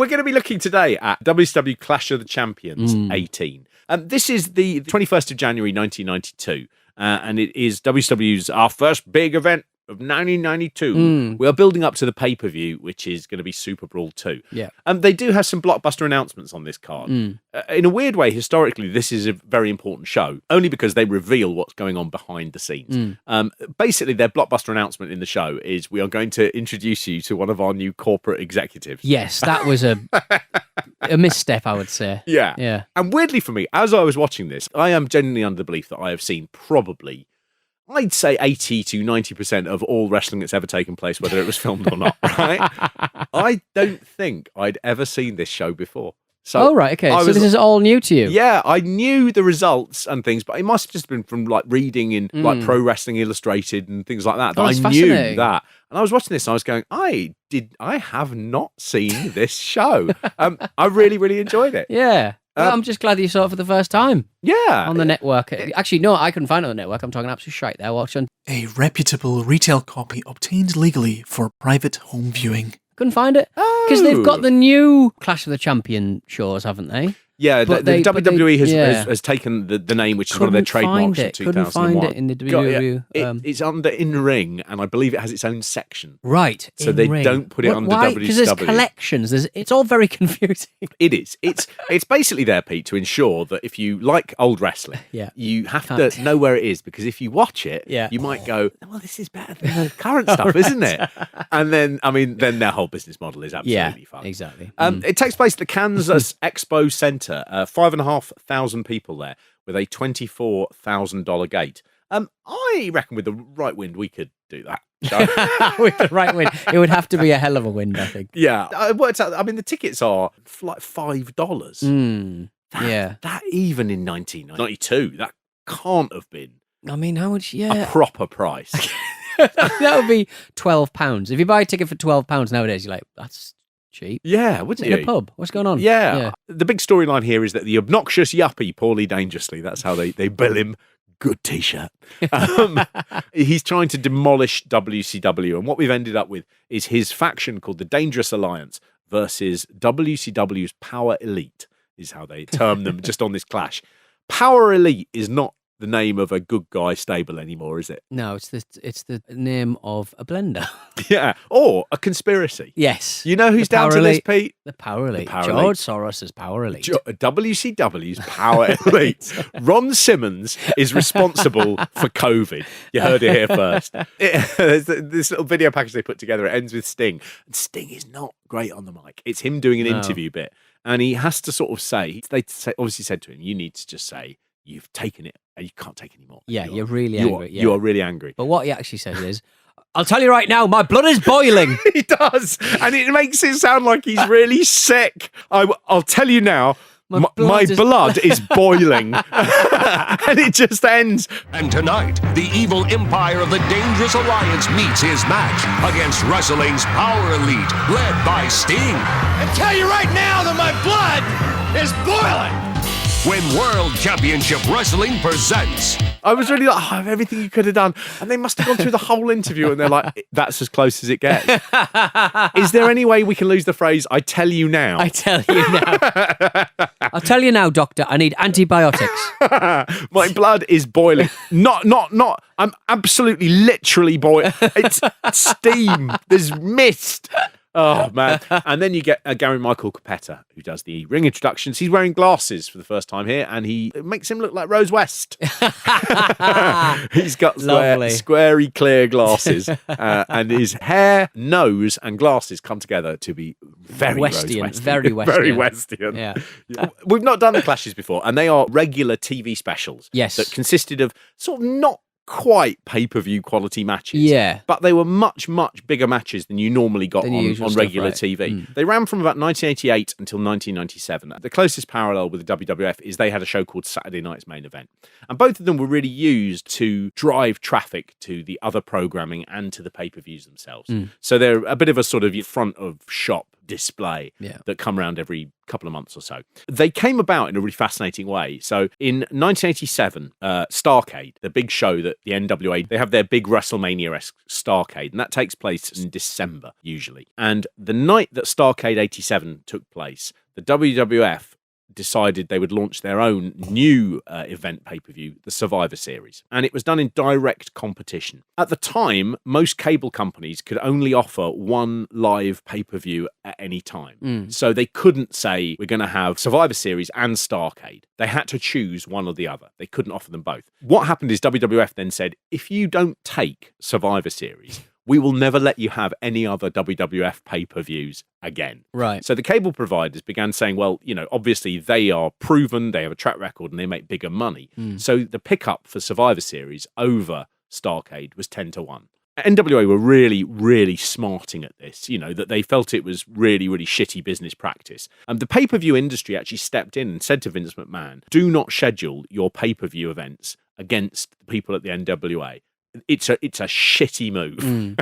We're going to be looking today at WCW Clash of the Champions 18. This is the 21st of January 1992, and it is WCW's our first big event of 1992. We are building up to the pay-per-view, which is going to be Super Brawl 2. Yeah. They do have some blockbuster announcements on this card. In a weird way, historically, this is a very important show, only because they reveal what's going on behind the scenes. Basically, their blockbuster announcement in the show is we are going to introduce you to one of our new corporate executives. Yes, that was a misstep, I would say. Yeah. And weirdly for me, as I was watching this, I am genuinely under the belief that I have seen probably, I'd say 80 to 90% of all wrestling that's ever taken place, whether it was filmed or not, right? I don't think I'd ever seen this show before. So right, okay. So this is all new to you? Yeah, I knew the results and things, but it must have just been from like reading in like Pro Wrestling Illustrated and things like that. I knew that. And I was watching this and I was going, I have not seen this show. I really, really enjoyed it. Yeah. Well, I'm just glad that you saw it for the first time. Yeah. On the network. Actually, no, I couldn't find it on the network. I'm talking absolute shite there. Watching. A reputable retail copy obtained legally for private home viewing. Couldn't find it. Because they've got the new Clash of the Champion shows, haven't they? Yeah, the WWE has taken the name, which is one of their trademarks in 2001. Couldn't find it in the WWE. It's under in-ring, and I believe it has its own section. Right. So they don't put it under WCW. Because there's collections. It's all very confusing. It is. It's basically there, Pete, to ensure that if you like old wrestling, you have to know where it is, because if you watch it, you might go, well, this is better than the current stuff, isn't it? And then, then their whole business model is absolutely fun. Exactly. It takes place at the Kansas Expo Center. 5,500 people there with a $24,000 gate. I reckon with the right wind we could do that. With the right wind, it would have to be a hell of a wind, I think. Yeah, it works out. I mean, the tickets are like $5. That even in 1992, that can't have been. I mean, how much? A proper price. That would be £12. If you buy a ticket for £12 nowadays, you're like, that's cheap. Yeah, wouldn't you? In a pub. What's going on? Yeah. The big storyline here is that the obnoxious yuppie, Paulie Dangerously, that's how they bill him. Good T-shirt. He's trying to demolish WCW. And what we've ended up with is his faction called the Dangerous Alliance versus WCW's Power Elite, is how they term them just on this clash. Power Elite is not the name of a good guy stable anymore, is it? No, it's the name of a blender. Yeah, or a conspiracy. Yes. You know who's down to this, Pete? The Power Elite. George Soros' Power Elite. WCW's Power Elite. Ron Simmons is responsible for COVID. You heard it here first. There's this little video package they put together. It ends with Sting. And Sting is not great on the mic. It's him doing an interview bit. And he has to sort of say, they obviously said to him, you need to just say, you've taken it and you can't take any more. Yeah, you're really angry. You are really angry. But what he actually says is, I'll tell you right now, my blood is boiling. He does. And it makes it sound like he's really sick. I'll tell you now, my blood is boiling. And it just ends. And tonight, the evil empire of the Dangerous Alliance meets his match against wrestling's Power Elite, led by Sting. I tell you right now that my blood is boiling. When World Championship Wrestling presents. I was really like, everything you could have done. And they must have gone through the whole interview and they're like, that's as close as it gets. Is there any way we can lose the phrase, I tell you now? I tell you now. I'll tell you now, doctor, I need antibiotics. My blood is boiling. Not. I'm absolutely, literally boiling. It's steam. There's mist. Oh, man. And then you get Gary Michael Capetta, who does the ring introductions. He's wearing glasses for the first time here, and it makes him look like Rose West. He's got squarey, clear glasses, and his hair, nose, and glasses come together to be very Westian. Rose West. Very Westian. Very Westian. Yeah. We've not done the clashes before, and they are regular TV specials. Yes. That consisted of sort of not quite pay-per-view quality matches. Yeah. But they were much, much bigger matches than you normally got on regular stuff, right? TV. They ran from about 1988 until 1997. The closest parallel with the WWF is they had a show called Saturday Night's Main Event. And both of them were really used to drive traffic to the other programming and to the pay-per-views themselves. So they're a bit of a sort of front of shop display Yeah. that come around every couple of months or so. They came about in a really fascinating way. So in 1987, Starrcade, the big show that the NWA, they have their big WrestleMania-esque Starrcade, and that takes place in December, usually. And the night that Starrcade 87 took place, the WWF decided they would launch their own new event pay-per-view, the Survivor Series. And it was done in direct competition. At the time, most cable companies could only offer one live pay-per-view at any time. So they couldn't say, we're going to have Survivor Series and Starrcade. They had to choose one or the other. They couldn't offer them both. What happened is WWF then said, if you don't take Survivor Series, we will never let you have any other WWF pay-per-views again. Right. So the cable providers began saying, well, obviously they are proven, they have a track record, and they make bigger money. So the pickup for Survivor Series over Starrcade was 10-1. NWA were really, really smarting at this, that they felt it was really, really shitty business practice. The pay-per-view industry actually stepped in and said to Vince McMahon, do not schedule your pay-per-view events against the people at the NWA. It's a shitty move.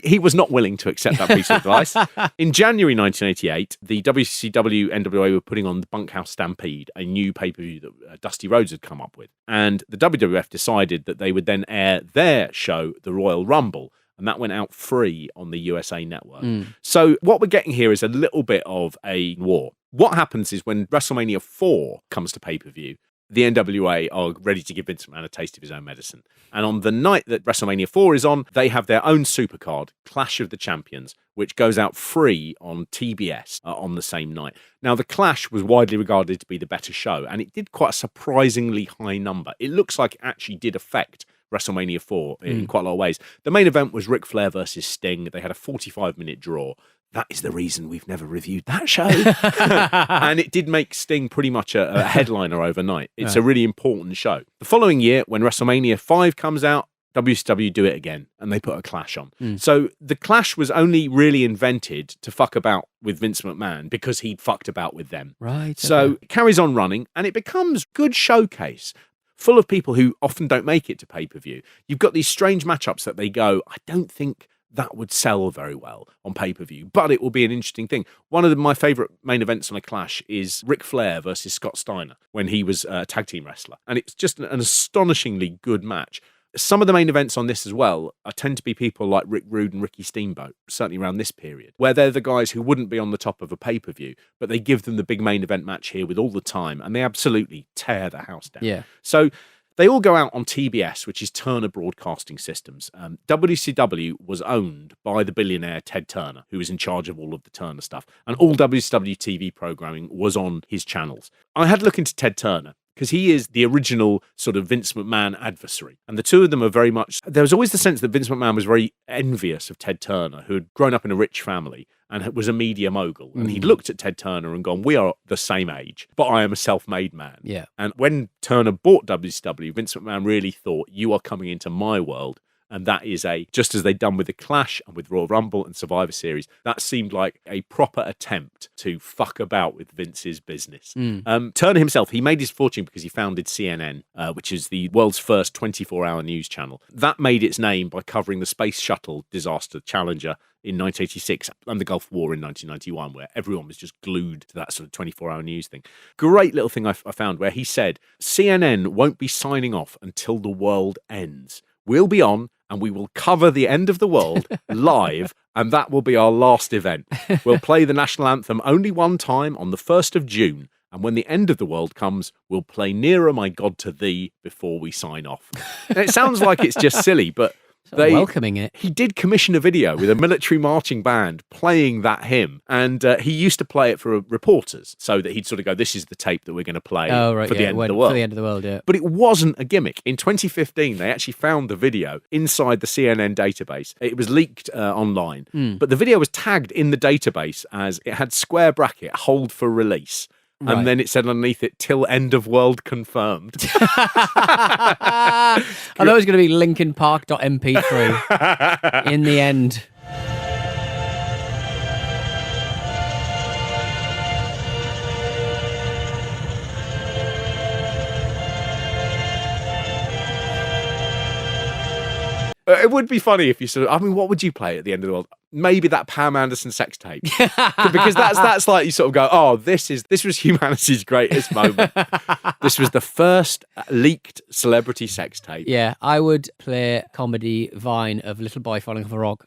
He was not willing to accept that piece of advice. In January 1988, the WCW NWA were putting on the Bunkhouse Stampede, a new pay-per-view that Dusty Rhodes had come up with. And the WWF decided that they would then air their show, the Royal Rumble, and that went out free on the USA Network. So what we're getting here is a little bit of a war. What happens is when WrestleMania 4 comes to pay-per-view, the NWA are ready to give Vince McMahon a taste of his own medicine. And on the night that WrestleMania 4 is on, they have their own supercard, Clash of the Champions, which goes out free on TBS on the same night. Now, the Clash was widely regarded to be the better show, and it did quite a surprisingly high number. It looks like it actually did affect WrestleMania 4 in quite a lot of ways. The main event was Ric Flair versus Sting. They had a 45-minute draw. That is the reason we've never reviewed that show. And it did make Sting pretty much a headliner overnight. It's a really important show. The following year, when WrestleMania 5 comes out, WCW do it again, and they put a Clash on. So the Clash was only really invented to fuck about with Vince McMahon because he'd fucked about with them. Right. So it carries on running, and it becomes a good showcase full of people who often don't make it to pay-per-view. You've got these strange matchups that they go, I don't think that would sell very well on pay-per-view, but it will be an interesting thing. One of my favourite main events on a Clash is Ric Flair versus Scott Steiner when he was a tag team wrestler. And it's just an astonishingly good match. Some of the main events on this as well tend to be people like Rick Rude and Ricky Steamboat, certainly around this period, where they're the guys who wouldn't be on the top of a pay-per-view, but they give them the big main event match here with all the time, and they absolutely tear the house down. Yeah. So they all go out on TBS, which is Turner Broadcasting Systems. WCW was owned by the billionaire Ted Turner, who was in charge of all of the Turner stuff. And all WCW TV programming was on his channels. I had to look into Ted Turner because he is the original sort of Vince McMahon adversary. And the two of them are very much... There was always the sense that Vince McMahon was very envious of Ted Turner, who had grown up in a rich family and was a media mogul. And he'd looked at Ted Turner and gone, we are the same age, but I am a self-made man. Yeah. And when Turner bought WCW, Vince McMahon really thought, you are coming into my world. And that is just as they'd done with the Clash and with Royal Rumble and Survivor Series, that seemed like a proper attempt to fuck about with Vince's business. Turner himself, he made his fortune because he founded CNN, which is the world's first 24-hour news channel. That made its name by covering the space shuttle disaster Challenger in 1986 and the Gulf War in 1991, where everyone was just glued to that sort of 24-hour news thing. Great little thing I found where he said, CNN won't be signing off until the world ends. We'll be on and we will cover the end of the world live, and that will be our last event. We'll play the national anthem only one time on the 1st of June, and when the end of the world comes, we'll play Nearer My God to Thee before we sign off. And it sounds like it's just silly, but They welcoming it. He did commission a video with a military marching band playing that hymn, and he used to play it for reporters so that he'd sort of go, this is the tape that we're going to play for the end of the world. For the end of the world, yeah. But it wasn't a gimmick. In 2015, they actually found the video inside the CNN database. It was leaked online, but the video was tagged in the database as it had square bracket, hold for release. Right. And then it said underneath it, till end of world confirmed. I thought it was going to be Linkin Park.mp3 in the end. It would be funny if you sort of, I mean, what would you play at the end of the world? maybe that Pam Anderson sex tape. Because that's like you sort of go, oh, this was humanity's greatest moment. This was the first leaked celebrity sex tape. Yeah, I would play comedy Vine of little boy falling off a rock.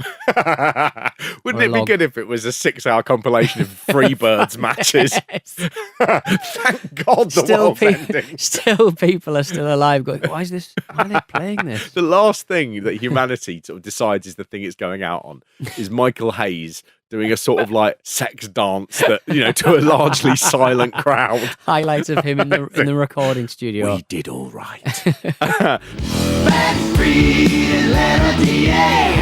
Wouldn't it be good if it was a 6-hour compilation of Freebirds matches? Thank God the world's ending. Still people are still alive going, why are they playing this? The last thing that humanity sort of decides is the thing it's going out on is Michael Hayes doing a sort of like sex dance that, to a largely silent crowd. Highlights of him in the recording studio. We did all right. Backstreet in letter DA.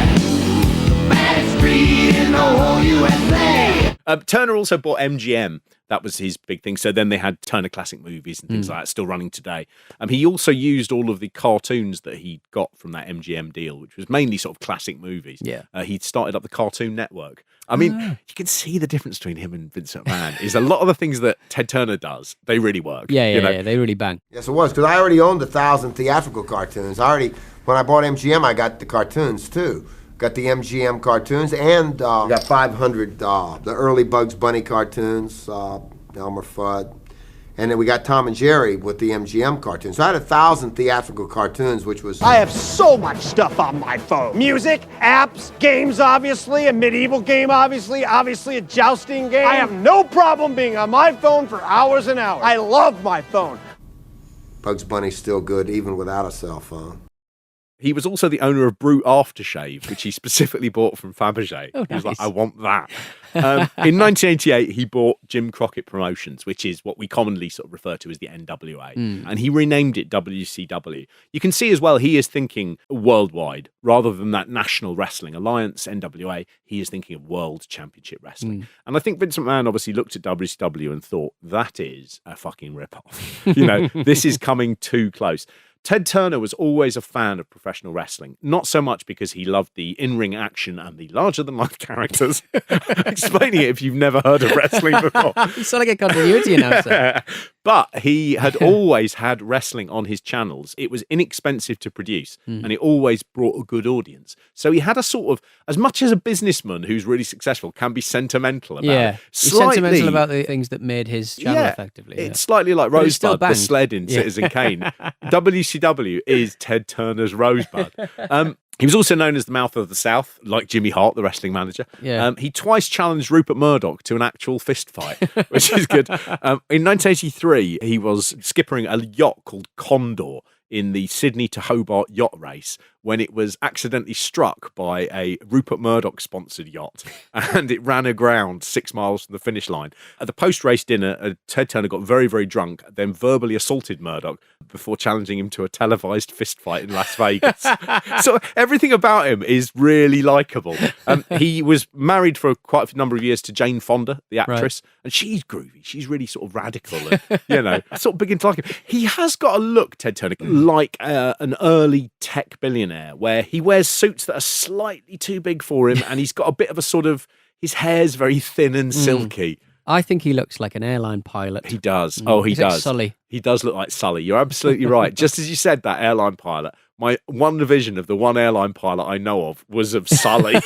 Backstreet in the whole USA. Turner also bought MGM. That was his big thing. So then they had Turner Classic Movies and things like that still running today. He also used all of the cartoons that he got from that MGM deal, which was mainly sort of classic movies. Yeah. He'd started up the Cartoon Network. I mean, you can see the difference between him and Vince McMahon is a lot of the things that Ted Turner does, they really work. Yeah, they really bang. Yes, it was, because I already owned 1,000 theatrical cartoons. When I bought MGM, I got the cartoons, too. Got the MGM cartoons, and got 500, the early Bugs Bunny cartoons, Elmer Fudd. And then we got Tom and Jerry with the MGM cartoons. So I had 1,000 theatrical cartoons, which was... I have so much stuff on my phone. Music, apps, games, obviously, a medieval game, obviously a jousting game. I have no problem being on my phone for hours and hours. I love my phone. Bugs Bunny's still good, even without a cell phone. He was also the owner of Brute Aftershave, which he specifically bought from Fabergé. Oh, nice. He was like, I want that. In 1988, he bought Jim Crockett Promotions, which is what we commonly sort of refer to as the NWA. And he renamed it WCW. You can see as well, he is thinking worldwide rather than that National Wrestling Alliance, NWA. He is thinking of World Championship Wrestling. And I think Vince McMahon obviously looked at WCW and thought, that is a fucking ripoff. This is coming too close. Ted Turner was always a fan of professional wrestling, not so much because he loved the in-ring action and the larger-than-life characters. Explaining it if you've never heard of wrestling before. You sound like a continuity announcer. But he had always had wrestling on his channels. It was inexpensive to produce, and it always brought a good audience. So he had a sort of, as much as a businessman who's really successful can be sentimental about it. He's sentimental about the things that made his channel effectively. It's slightly like Rosebud, the sled in Citizen Kane. WCW is Ted Turner's Rosebud. He was also known as the Mouth of the South, like Jimmy Hart, the wrestling manager. Yeah. He twice challenged Rupert Murdoch to an actual fist fight, which is good. In 1983, he was skippering a yacht called Condor in the Sydney to Hobart yacht race when it was accidentally struck by a Rupert Murdoch-sponsored yacht, and it ran aground 6 miles from the finish line. At the post-race dinner, Ted Turner got very, very drunk, then verbally assaulted Murdoch before challenging him to a televised fist fight in Las Vegas. So everything about him is really likeable. He was married for quite a number of years to Jane Fonda, the actress, and she's groovy. She's really sort of radical, and, I sort of begin to like him. He has got a look, Ted Turner, like an early tech billionaire, where he wears suits that are slightly too big for him, and he's got a bit of a sort of, his hair's very thin and silky. I think he looks like an airline pilot. He does. Oh, he does. Like Sully. He does look like Sully. You're absolutely right. Just as you said, that airline pilot, my one division of the one airline pilot I know of was of Sully.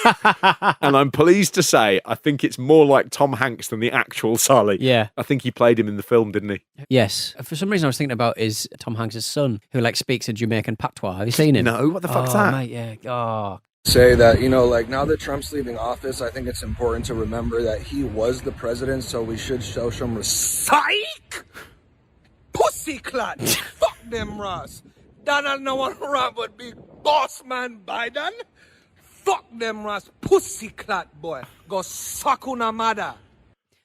And I'm pleased to say, I think it's more like Tom Hanks than the actual Sully. Yeah. I think he played him in the film, didn't he? Yes. For some reason, I was thinking about is Tom Hanks' son, who speaks a Jamaican patois. Have you seen him? No, what the fuck's that? Mate, yeah. Oh. Say that, now that Trump's leaving office, I think it's important to remember that he was the president, so we should show some respect. Pussy clot. Fuck them, Ross. Donald no one run but big boss man Biden. Fuck them, Ross. Pussy clot, boy. Go suck una mother.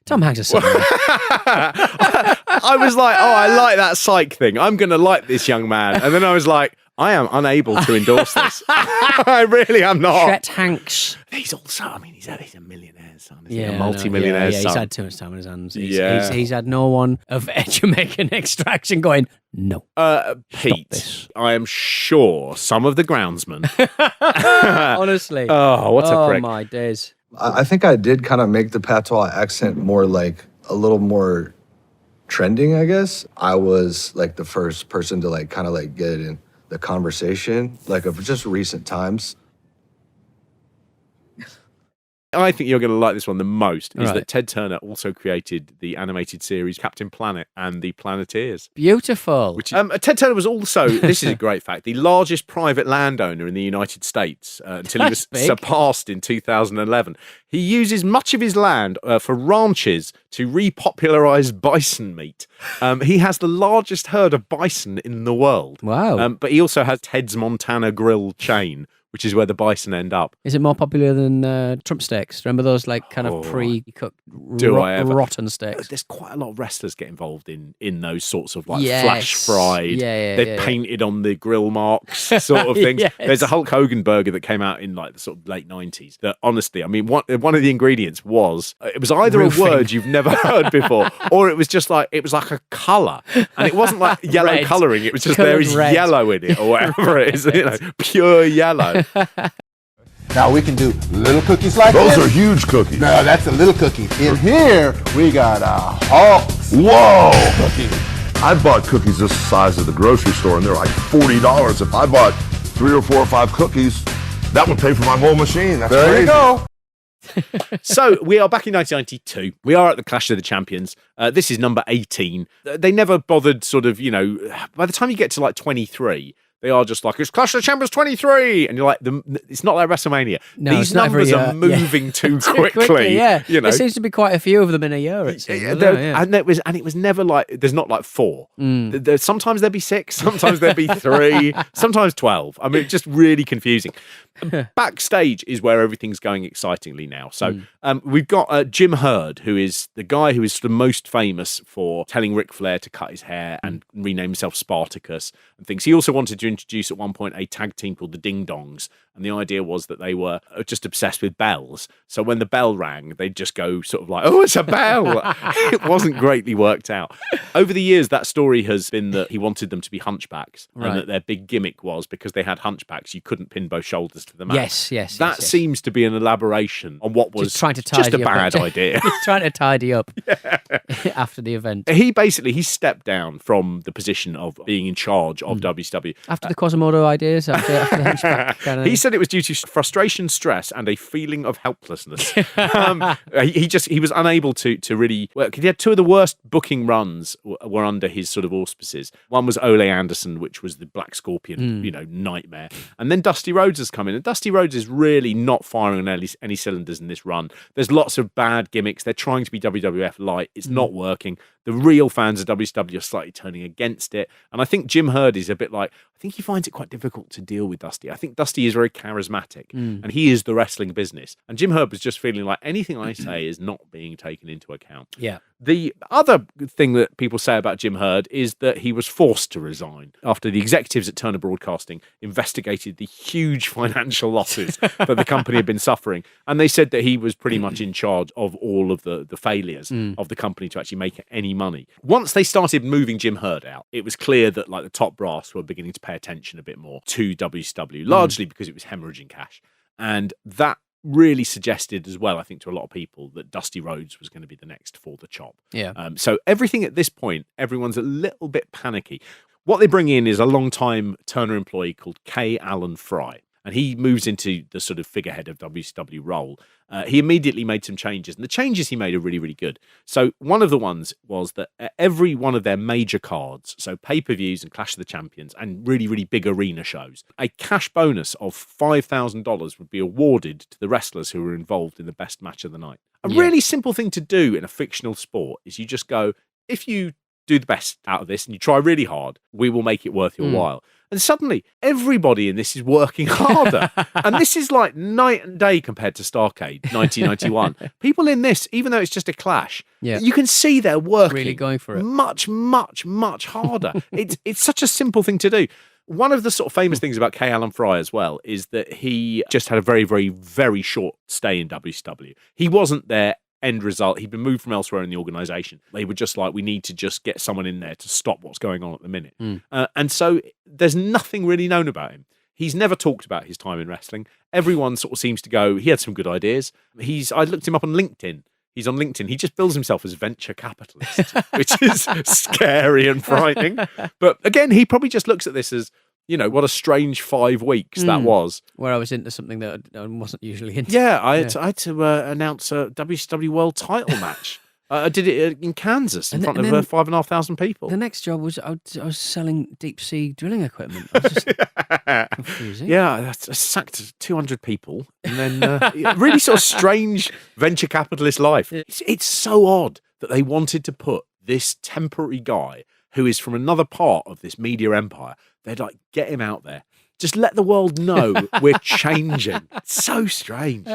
Tom Hanks is so I was like, I like that psych thing. I'm going to like this young man. And then I was like, I am unable to endorse this. I really am not. Chet Hanks. He's also, he's a millionaire's son. Yeah, a multi-millionaire's son. He's had too much time on his hands. He's had no one of Jamaican extraction going, no. Pete, I am sure some of the groundsmen. Honestly. Oh, what a prick. Oh, my days. I think I did kind of make the patois accent more like a little more trending, I guess. I was like the first person to kind of get it in the conversation, of just recent times. I think you're going to like this one the most, is Right. that Ted Turner also created the animated series Captain Planet and the Planeteers. Beautiful. Which Ted Turner was also, this is a great fact, the largest private landowner in the United States until he was That's big. surpassed in 2011. He uses much of his land for ranches to repopularize bison meat. He has the largest herd of bison in the world. Wow. But he also has Ted's Montana Grill chain, which is where the bison end up. Is it more popular than Trump steaks? Remember those like kind of pre-cooked I ever? rotten steaks? There's quite a lot of wrestlers get involved in those sorts of like Yes. flash fried. Yeah, They're painted on the grill marks sort of things. Yes. There's a Hulk Hogan burger that came out in like the sort of late 90s that honestly, I mean, one of the ingredients was, it was either Roofing. a word you've never heard before or it was just like, it was like a colour. And it wasn't like yellow Red. colouring. It was just Coloured there is red. yellow in it or whatever it is, pure yellow. Now we can do little cookies like Those this. are huge cookies. No, that's a little cookie. In here, we got Hulks. Whoa! I bought cookies this size at the grocery store, and they're like $40. If I bought 3 or 4 or 5 cookies, that would pay for my whole machine. That's There crazy. you go. So we are back in 1992. We are at the Clash of the Champions. This is number 18. They never bothered sort of, by the time you get to like 23, they are just like, it's Clash of the Champions 23. And you're like, it's not like WrestleMania. No, These it's not numbers every are year. moving too Too quickly. yeah. There seems to be quite a few of them in a year, it seems. doesn't it? Yeah. And it was never like, there's not like 4. Sometimes there'd be 6, sometimes there'd be 3, sometimes 12. I mean, it's just really confusing. Backstage is where everything's going excitingly now. So we've got Jim Herd, who is the guy who is the most famous for telling Ric Flair to cut his hair and rename himself Spartacus and things. He also wanted to introduce at one point a tag team called the Ding Dongs. And the idea was that they were just obsessed with bells. So when the bell rang, they'd just go sort of like, oh, it's a bell. It wasn't greatly worked out. Over the years, that story has been that he wanted them to be hunchbacks. Right. And that their big gimmick was because they had hunchbacks, you couldn't pin both shoulders to the mat. Yes. That seems to be an elaboration on what was Just trying to just a tidy up. bad idea. Just trying to tidy up after the event. He stepped down from the position of being in charge of WCW. After the Quasimodo ideas, after the hunchback kind of He said it was due to frustration, stress, and a feeling of helplessness. He was unable to really work. He had 2 of the worst booking runs were under his sort of auspices. One was Ole Anderson, which was the Black Scorpion, nightmare. And then Dusty Rhodes has come in. And Dusty Rhodes is really not firing on any cylinders in this run. There's lots of bad gimmicks. They're trying to be WWF light. It's not working. The real fans of WCW are slightly turning against it. And I think Jim Herd is a bit like, I think he finds it quite difficult to deal with Dusty. I think Dusty is very charismatic and he is the wrestling business. And Jim Herd was just feeling like anything I say is not being taken into account. Yeah. The other thing that people say about Jim Herd is that he was forced to resign after the executives at Turner Broadcasting investigated the huge financial losses that the company had been suffering. And they said that he was pretty much in charge of all of the failures of the company to actually make any money. Once they started moving Jim Herd out, it was clear that like the top brass were beginning to pay attention a bit more to WCW, largely because it was hemorrhaging cash. And that really suggested as well, I think, to a lot of people that Dusty Rhodes was going to be the next for the chop. Yeah. So everything at this point, everyone's a little bit panicky. What they bring in is a long-time Turner employee called K. Allen Fry. And he moves into the sort of figurehead of WCW role. He immediately made some changes. And the changes he made are really, really good. So one of the ones was that every one of their major cards, so pay-per-views and Clash of the Champions and really, really big arena shows, a cash bonus of $5,000 would be awarded to the wrestlers who were involved in the best match of the night. A really simple thing to do in a fictional sport is you just go, if you do the best out of this and you try really hard, we will make it worth your while. And suddenly, everybody in this is working harder. And this is like night and day compared to Starrcade 1991. People in this, even though it's just a clash, you can see they're working really going for it. much, much, much harder. It's such a simple thing to do. One of the sort of famous things about K. Allen Fry as well is that he just had a very, very, very short stay in WCW. He wasn't there. End result, he'd been moved from elsewhere in the organisation. They were just like, we need to just get someone in there to stop what's going on at the minute. And so there's nothing really known about him. He's never talked about his time in wrestling. Everyone sort of seems to go, he had some good ideas. I looked him up on LinkedIn. He's on LinkedIn. He just bills himself as venture capitalist, which is scary and frightening. But again, he probably just looks at this as, what a strange 5 weeks that was. Where I was into something that I wasn't usually into. Yeah, I had to announce a WCW World Title match. I did it in Kansas in front of 5,500 people. The next job was I was selling deep sea drilling equipment. I was just confusing. Yeah, I sacked 200 people, and then really sort of strange venture capitalist life. It's so odd that they wanted to put this temporary guy who is from another part of this media empire. They'd like, get him out there. Just let the world know we're changing. It's so strange.